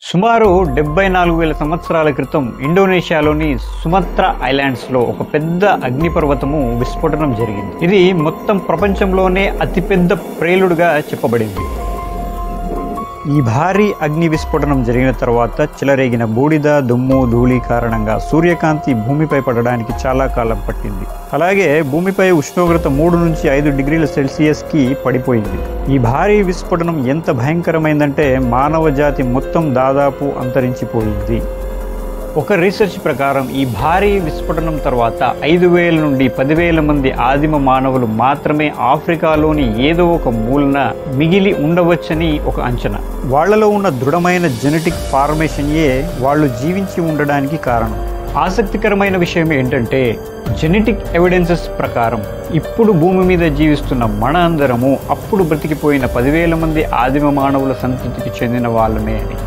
సుమారు 74,000 సంవత్సరాల క్రితం ఇండోనేషియాలోని సుమత్రా ఐలాండ్స్లో ఒక పెద్ద అగ్నిపర్వతము విస్ఫోటనం జరిగింది. ఇది మొత్తం ప్రపంచంలోనే అతిపెద్ద ప్రేలుడుగా చెప్పబడింది. ఈ భారీ అగ్ని విస్ఫోటనం జరిగిన తర్వాత చెలరేగిన బూడిద, దుమ్ము, ధూళి కారణంగా సూర్యకాంతి భూమిపై పడడానికి చాలా కాలం పట్టింది. అలాగే భూమిపై ఉష్ణోగ్రత 3 నుంచి 5 డిగ్రీల సెల్సియస్కి పడిపోయింది. ఈ భారీ విస్ఫోటనం ఎంత భయంకరమైందంటే మానవ జాతి మొత్తం దాదాపు అంతరించిపోయింది. ఒక రీసెర్చ్ ప్రకారం ఈ భారీ విస్ఫోటనం తర్వాత 5,000 నుండి 10,000 మంది ఆదిమ మానవులు మాత్రమే ఆఫ్రికాలోని ఏదో ఒక మూలన మిగిలి ఉండవచ్చని ఒక అంచనా. వాళ్లలో ఉన్న దృఢమైన జెనెటిక్ ఫార్మేషన్యే వాళ్ళు జీవించి ఉండడానికి కారణం. ఆసక్తికరమైన విషయం ఏంటంటే జెనెటిక్ ఎవిడెన్సెస్ ప్రకారం ఇప్పుడు భూమి మీద జీవిస్తున్న మన అందరము అప్పుడు బ్రతికిపోయిన 10,000 మంది ఆదిమ మానవుల సంతతికి చెందిన వాళ్ళమే అని.